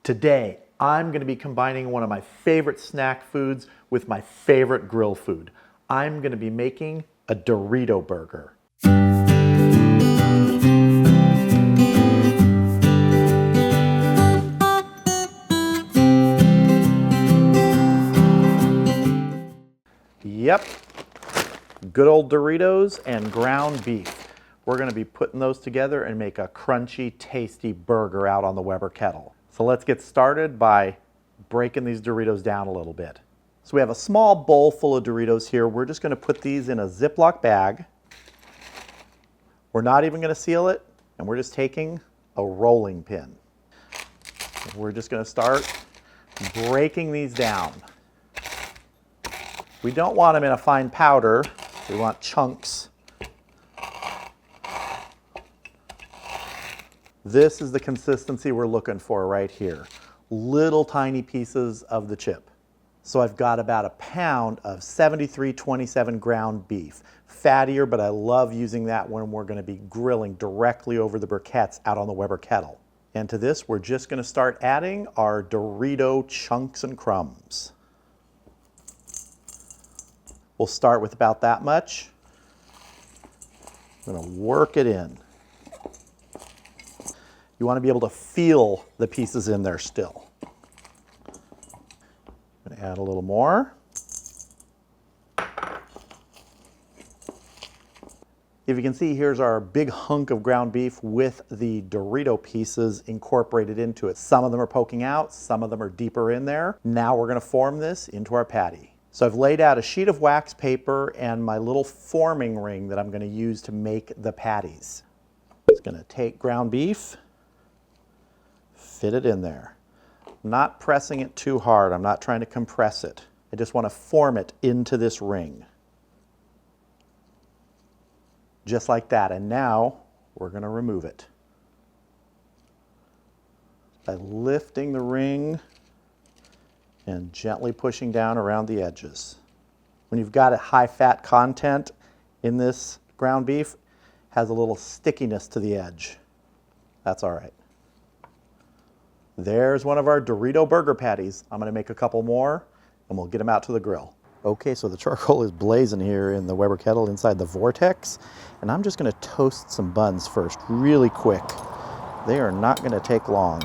Today, I'm going to be combining one of my favorite snack foods with my favorite grill food. I'm going to be making a Dorito burger. Yep, good old Doritos and ground beef. We're going to be putting those together and make a crunchy, tasty burger out on the Weber Kettle. So let's get started by breaking these Doritos down a little bit. So we have a small bowl full of Doritos here. We're just going to put these in a Ziploc bag. We're not even going to seal it, and we're just taking a rolling pin. We're just going to start breaking these down. We don't want them in a fine powder. We want chunks. This is the consistency we're looking for right here. Little tiny pieces of the chip. So I've got about a pound of 73/27 ground beef. Fattier, but I love using that when we're going to be grilling directly over the briquettes out on the Weber Kettle. And to this, we're just going to start adding our Dorito chunks and crumbs. We'll start with about that much. I'm going to work it in. You want to be able to feel the pieces in there still. I'm going to add a little more. If you can see, here's our big hunk of ground beef with the Dorito pieces incorporated into it. Some of them are poking out, some of them are deeper in there. Now we're going to form this into our patty. So I've laid out a sheet of wax paper and my little forming ring that I'm going to use to make the patties. Just going to take ground beef, fit it in there. I'm not pressing it too hard. I'm not trying to compress it. I just want to form it into this ring. Just like that. And now we're going to remove it by lifting the ring and gently pushing down around the edges. When you've got a high fat content in this ground beef, it has a little stickiness to the edge. That's all right. There's one of our Dorito burger patties. I'm going to make a couple more and we'll get them out to the grill. Okay, so the charcoal is blazing here in the Weber Kettle inside the vortex, and I'm just going to toast some buns first, really quick. They are not going to take long.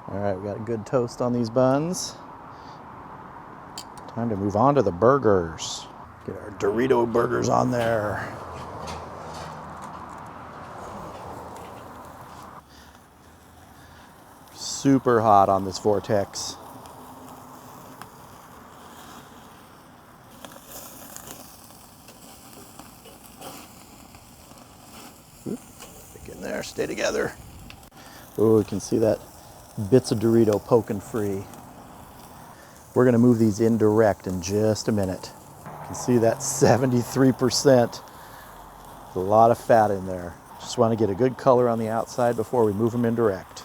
All right, we got a good toast on these buns. Time to move on to the burgers. Get our Dorito burgers on there. Super hot on this vortex. Stick in there, stay together. Oh, you can see that bits of Dorito poking free. We're going to move these indirect in just a minute. You can see that 73%. There's a lot of fat in there. Just want to get a good color on the outside before we move them indirect.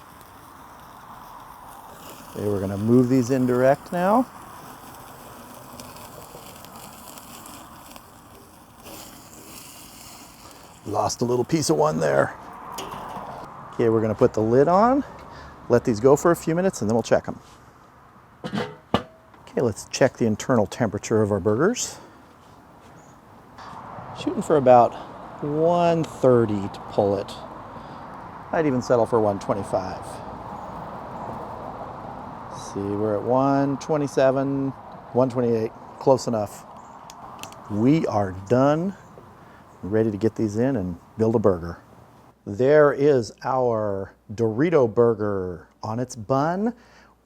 Okay, we're going to move these indirect now. Lost a little piece of one there. Okay, we're going to put the lid on, let these go for a few minutes, and then we'll check them. Okay, let's check the internal temperature of our burgers. Shooting for about 130 to pull it. I'd even settle for 125. See, we're at 127, 128, close enough. We are done, ready to get these in and build a burger. There is our Dorito burger on its bun.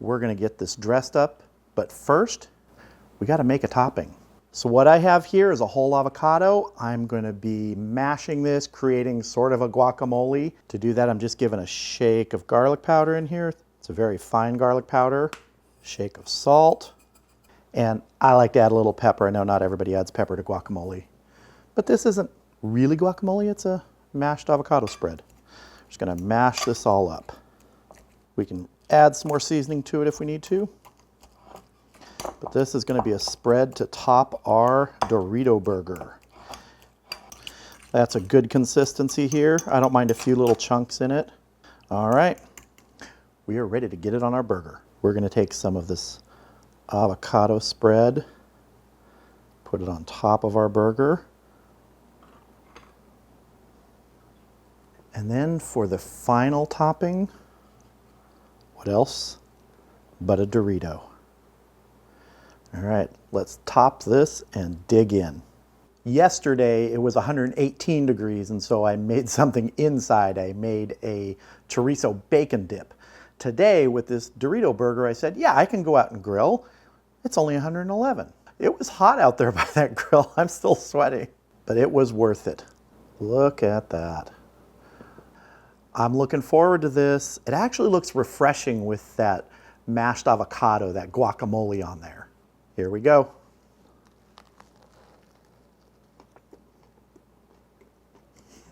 We're gonna get this dressed up, but first, we gotta make a topping. So what I have here is a whole avocado. I'm gonna be mashing this, creating sort of a guacamole. To do that, I'm just giving a shake of garlic powder in here. It's a very fine garlic powder, shake of salt, and I like to add a little pepper. I know not everybody adds pepper to guacamole, but this isn't really guacamole, it's a mashed avocado spread. Just gonna mash this all up. We can add some more seasoning to it if we need to, but this is gonna be a spread to top our Dorito burger. That's a good consistency here. I don't mind a few little chunks in it. All right, we are ready to get it on our burger. We're gonna take some of this avocado spread, put it on top of our burger. And then for the final topping, what else but a Dorito? All right, let's top this and dig in. Yesterday it was 118 degrees, and so I made something inside. I made a chorizo bacon dip. Today with this Dorito burger, I said, yeah, I can go out and grill. It's only 111. It was hot out there by that grill. I'm still sweating, but it was worth it. Look at that. I'm looking forward to this. It actually looks refreshing with that mashed avocado, that guacamole on there. Here we go.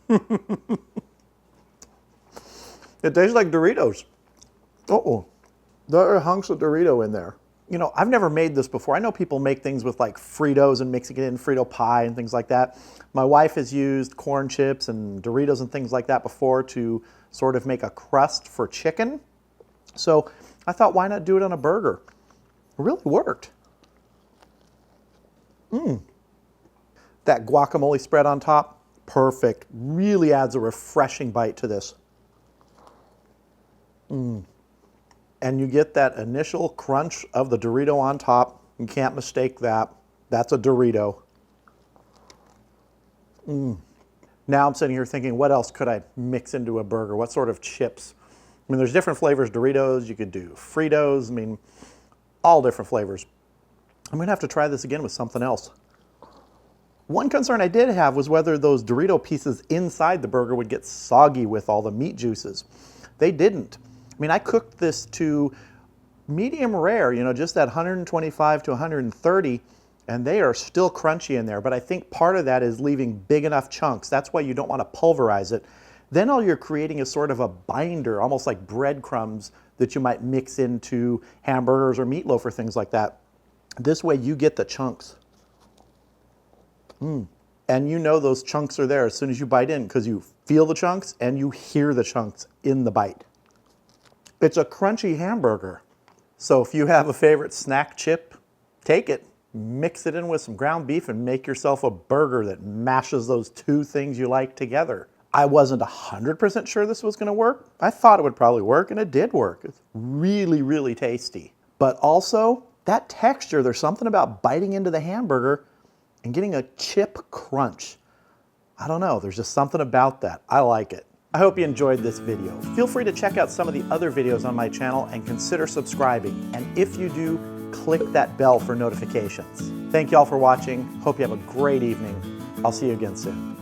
It tastes like Doritos. Uh-oh, there are hunks of Dorito in there. You know, I've never made this before. I know people make things with like Fritos and mixing it in Frito pie and things like that. My wife has used corn chips and Doritos and things like that before to sort of make a crust for chicken. So I thought, why not do it on a burger? It really worked. That guacamole spread on top, perfect. Really adds a refreshing bite to this. And you get that initial crunch of the Dorito on top. You can't mistake that. That's a Dorito. Now I'm sitting here thinking, what else could I mix into a burger? What sort of chips? I mean, there's different flavors. Doritos, you could do Fritos. I mean, all different flavors. I'm gonna have to try this again with something else. One concern I did have was whether those Dorito pieces inside the burger would get soggy with all the meat juices. They didn't. I mean, I cooked this to medium rare, you know, just at 125 to 130, and they are still crunchy in there. But I think part of that is leaving big enough chunks. That's why you don't want to pulverize it. Then all you're creating is sort of a binder, almost like breadcrumbs that you might mix into hamburgers or meatloaf or things like that. This way you get the chunks. And you know those chunks are there as soon as you bite in because you feel the chunks and you hear the chunks in the bite. It's a crunchy hamburger. So if you have a favorite snack chip, take it, mix it in with some ground beef and make yourself a burger that mashes those two things you like together. I wasn't 100% sure this was gonna work. I thought it would probably work, and it did work. It's really, really tasty. But also, that texture, there's something about biting into the hamburger and getting a chip crunch. I don't know, there's just something about that. I like it. I hope you enjoyed this video. Feel free to check out some of the other videos on my channel and consider subscribing. And if you do, click that bell for notifications. Thank you all for watching. Hope you have a great evening. I'll see you again soon.